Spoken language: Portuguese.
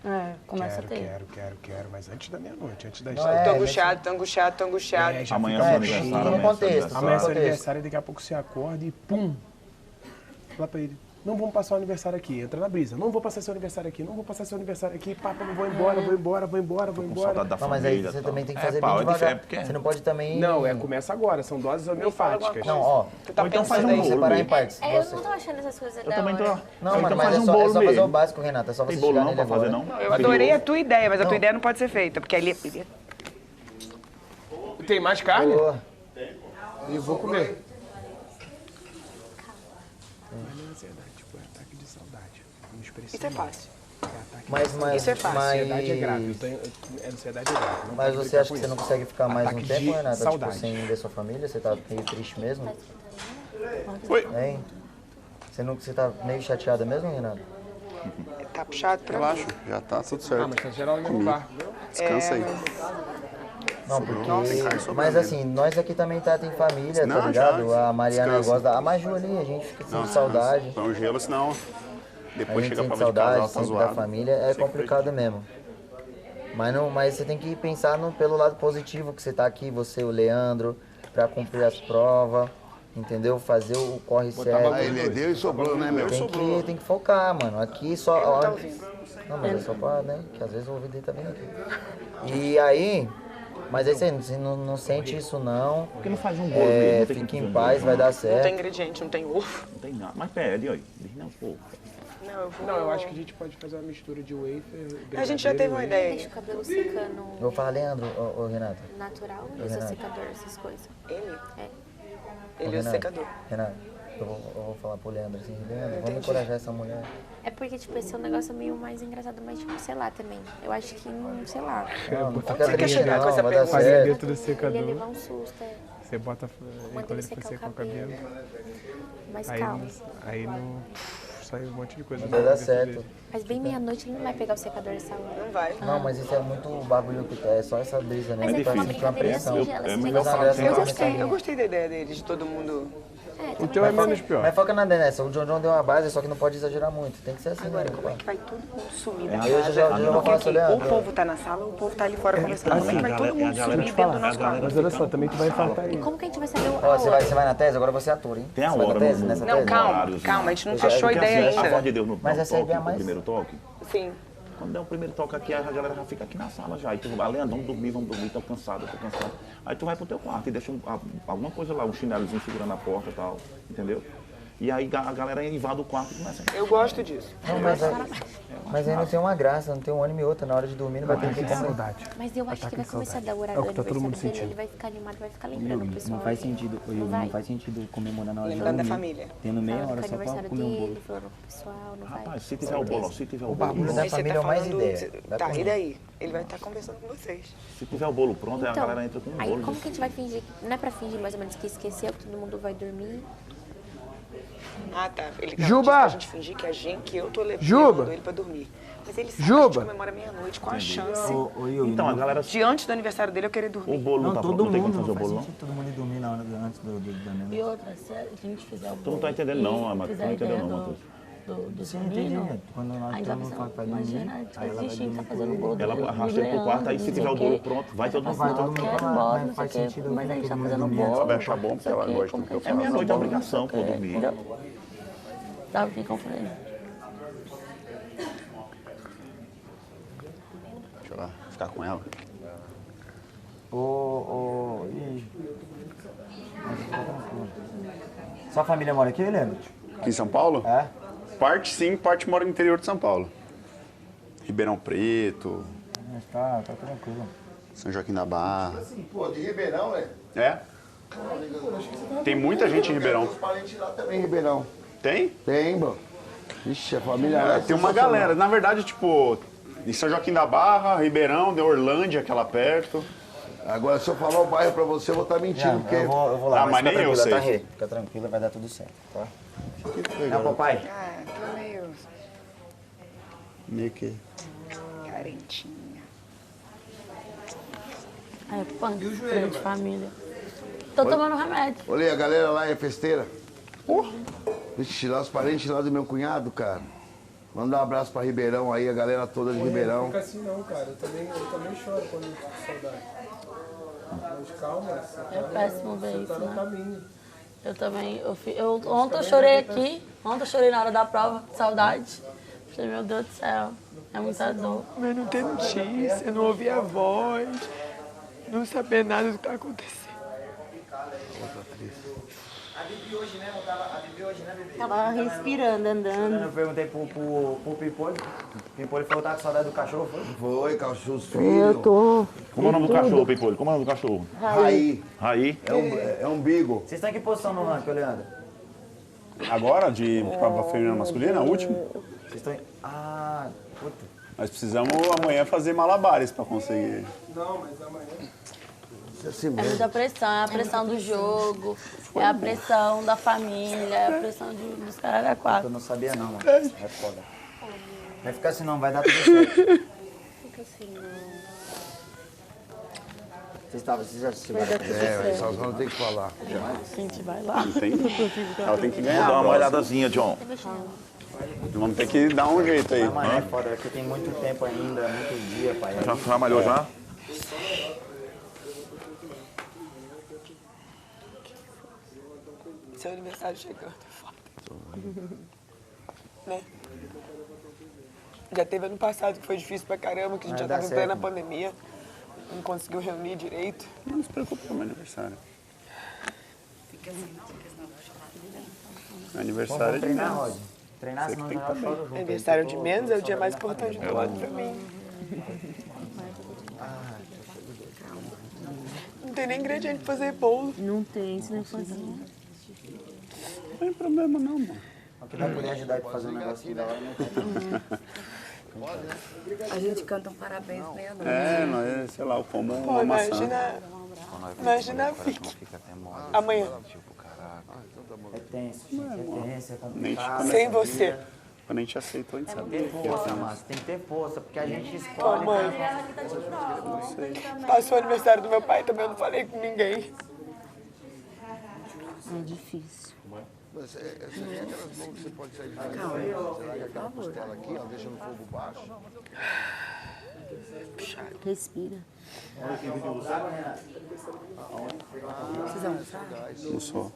É, começa a ter. Quero, mas antes da meia-noite, antes das... Tô angustiado, tô angustiado, tô angustiado. Amanhã é seu aniversário. no contexto. Amanhã é seu aniversário e daqui a pouco você acorda e pum! Fala pra ele, não vamos passar o aniversário aqui, entra na brisa. Não vou passar seu aniversário aqui, não vou passar seu aniversário aqui, papo, vou embora. Não, mas aí você também tem que fazer bem devagar. Você não pode também... Não, começa agora, são doses homeopáticas. Não, ó. Ou então faz um bolo separar em partes. Eu não tô achando essas coisas da hora. Eu também tô. Não, mano, Então mas faz é um só bolo fazer o mesmo. básico, Renata. É só você Tem bolo chegar não nele pra fazer, agora. não? Eu adorei a tua ideia, mas a tua ideia não pode ser feita, porque ali... Tem mais carne? Boa. Eu vou comer. Ansiedade, tipo, é ataque de saudade. Isso é fácil. Isso é fácil. Ansiedade é grave. Ansiedade é grave. Não Mas pode você brincar acha com que você não isso. consegue ficar mais um Ataque tempo, de Renata? saudade. Tipo, sem ver sua família? Você tá meio triste mesmo? Oi. Hein? Você tá meio chateada mesmo, Renata? Tá puxado pra mim. Relaxa, já tá tudo certo. Mas tá geral no mesmo bar. Descansa aí. Não, porque... Tem carne sobrando Mas mesmo. assim, nós aqui também tem família, Não, tá ligado? já, A Mariana descansa. gosta da... A Maju ali, a gente fica sem Não, saudade. Põe um gelo, senão A depois gente chega sente pra ver de casal, saudade tá sempre da zoado. família, é complicado mesmo. Mas você tem que pensar pelo lado positivo que você tá aqui, você, o Leandro, pra cumprir as provas, entendeu? Fazer o corre certo. Aí ele deu e sobrou, né, meu? Tem que focar, mano. Aqui só... Não tá ouvindo. Não, mas é só pra, né? Que às vezes o ouvido dele tá vindo aqui. E aí... Mas aí você não sente isso não. Por que não faz um bolo mesmo? Não tem Fique como em fazer paz, um vai bolo, dar Não tem certo. ingrediente, não tem ovo. Não tem nada. Mas pede, olha. Diz não, pô. Não, eu vou... Não, eu acho que a gente pode fazer uma mistura de wafer. A gente já teve uma ideia Deixa aí. o cabelo secando Eu vou falar, Leandro, ô Renato. natural e usa secador, essas coisas. Ele? É. Ele Ô, usa secador. Renato, eu vou falar pro Leandro assim, Leandro, vamos encorajar essa mulher. É porque, tipo, esse é um negócio meio mais engraçado, mas, tipo, sei lá, também. Eu acho que, sei lá. Não botar Onde você quer chegar com essa vai dar pergunta? Fazer certo. dentro do Ele ia secador. levar um susto, é. Você bota Manda quando ele ele for secar secar o o cabelo. Mas Aí, calma. aí no, sai um monte de coisa. Vai dar dentro certo. dele. Mas bem meia-noite ele não vai pegar o secador essa hora. Não vai. Não, mas isso é muito bagulho que é só essa brisa, né? Mas é Pra uma sentir uma brincadeira pressão. singela, É assim, melhor de falar graça. sem Eu conversa. gostei da ideia dele, de todo mundo... O teu é menos pior. Mas foca na nessa, o John John deu uma base, só que não pode exagerar muito. Tem que ser assim, Agora, né? como é que vai todo mundo sumir da Aí eu casa? já vou Porque falar aqui, sobre ou Leandro. o povo tá na sala, ou o povo tá ali fora conversando. Como é que vai todo mundo sumir dentro do nosso quarto? Mas olha só, também tu vai infartar E aí. como que a gente vai saber o Ó, você vai na tese, agora você é ator, hein? Tem a Você vai na hora tese, no- nessa Não, tese? calma, a gente não fechou a Porque ideia assim, a voz ainda. de Deus no Mas essa é a toque, ideia no mais- primeiro toque. Sim. Quando der o primeiro toque aqui, a galera já fica aqui na sala já. E tu vai, Leandro, vamos dormir, tô cansado. Aí tu vai pro teu quarto e deixa alguma coisa lá, um chinelozinho segurando a porta e tal, entendeu? E aí a galera invade o quarto e começa a... Eu gosto disso. Não, mas aí não tem uma graça, não tem um ânimo e outra. Na hora de dormir não vai ter que comer. Saudade. Mas eu acho que vai começar a dar o horário É o do que tá todo mundo aniversário dele, sentindo. ele vai ficar animado, vai ficar lembrando o pessoal. Não faz sentido, Não vai? não faz sentido comemorar na hora de Lembrando da dormir, família. tendo meia Falando hora que é só pra aniversário comer um bolo. dele, falando pro pessoal, não vai. Rapaz, se tiver o bolo, se tiver o bolo bagulho pronto, da Aí você família tá é mais falando... ideia. Vai Tá, comer. e daí? Ele vai estar conversando com vocês. se tiver o bolo pronto, aí a galera entra com um aí bolo. como que a gente vai fingir? Não é pra fingir mais ou menos que esqueceu, que todo mundo vai dormir? Ah, tá. Ele Juba! disse pra gente fingir que eu tô Juba! levando ele pra dormir. Mas ele sabe que a Juba! gente comemora meia-noite. Qual a chance? Então, a galera... Diante do aniversário dele, eu querer O dormir. bolo não Não, tá todo pronto, não tem como mundo, fazer o não faz bolo, não? sentido todo mundo ir dormir na hora antes do E negócio. outra, se a gente fizer o bolo... Tu não tá entendendo não, Amado. Tu não entendeu não, Matheus. Do Você não entende, soninho, né? Quando nós aí estamos vai pra pensar, dormir, imagina, aí tipo, ela a vai gente dormir tá com fazendo o bolo do Ela arrasta ele pro quarto, aí se tiver o bolo pronto, vai todo mundo. Vai todo mundo quero ir pra lá, embora, mas não faz sei o quê, sentido mas a gente tá todo mundo fazendo dormir bolo. antes. Sabe achar bom, porque ela não sei o quê, gosta do que eu como É meia-noite, é bolo, obrigação, não sei pô, o quê, dormir. entendeu? Sabe o que eu falei? Deixa eu lá, ficar com ela. E aí? Sua família mora aqui, Leandro? Aqui em São Paulo? É? Parte sim, parte mora no interior de São Paulo. Ribeirão Preto, Mas tá tranquilo. São Joaquim da Barra. Pô, de Ribeirão, é? É? Tem muita gente em Ribeirão. Os parentes lá também em Ribeirão. Tem? Tem, mano. Ixi, a família lá é Tem uma sensacional. galera. Na verdade, tipo, em São Joaquim da Barra, Ribeirão, de Orlândia, aquela perto. Agora, se eu falar o bairro pra você, eu vou estar mentindo, porque... Eu vou lá, Ah, mas nem fica eu tranquila, sei. tá, Rê? Fica tranquila, vai dar tudo certo, tá? Não, papai. Ah, tô meio Meio que... carentinha. Aí, punk, de família. Tô tomando remédio. Olha, a galera lá é festeira. Ixi, lá os parentes lá do meu cunhado, cara. Manda um abraço pra Ribeirão aí, a galera toda de Ribeirão. Não fica assim não, cara. Eu também choro quando eu fico com saudade. Mas calma, É péssimo ver você isso, tá no né? caminho. Eu também. Ontem eu chorei aqui. Ontem eu chorei na hora da prova, de saudade. Falei, meu Deus do céu, é muita dor. Mas não ter notícia, não ouvir a voz, não saber nada do que tá acontecendo. Tava respirando, andando. Eu perguntei pro Pipolho. O Pipolho falou que tá com saudade do cachorro, foi? Foi, cachorro, os Eu filhos. tô. Como é o nome do cachorro, Pipolho? Como é o nome do cachorro? Raí. Raí? É umbigo. Vocês estão em que posição no ranking, Leandro? Agora, de prova feminina masculina, último. Vocês estão em... Ah, puta. Nós precisamos amanhã fazer malabares para conseguir. Não, mas amanhã... É muita pressão, é a pressão do jogo, é a pressão da família, é a pressão dos caras da Eu quatro. não sabia não, mano. É foda. Vai ficar assim não, vai dar tudo certo. Fica assim, não. Vocês já assistiram? É, só não tem que falar. A gente vai lá. Ela tem que ganhar. Dá uma olhadazinha, John. Vamos ter que dar um jeito aí. Mas, mano, é foda, porque tem muito tempo ainda, muito dia, pai. Já malhou já? Seu aniversário chegando, é foda. Né? Já teve ano passado que foi difícil pra caramba, que a gente já tava em plena pandemia. Não conseguiu reunir direito. Não se preocupe com o meu aniversário. Aniversário é de treinar, menos. Rod. Treinar, senão já choro junto. Aniversário de menos é o dia mais importante do ano pra mim. Não tem nem ingrediente pra fazer bolo. Não tem, se não fazer. Não tem problema não, mano. O que vai poder ajudar a fazer um negócio da hora, né? A gente canta um parabéns meia-noite. É, nós, sei lá, eu como Pô, uma maçã. imagina a Vicky. Amanhã. É tenso, gente, é tenso, é Nem te complicado. Sem você. Quando a gente aceitou, a gente sabe. Tem que ter força, Márcio, tem que ter força, porque a gente escolhe. Mãe, passou o aniversário do meu pai também, eu não falei com ninguém. É difícil. Mas essa aqui é aquelas mãos que você pode sair de casa. Será que aquela costela aqui, ó, deixa no fogo baixo? Respira. Vocês almoçaram? Não sou.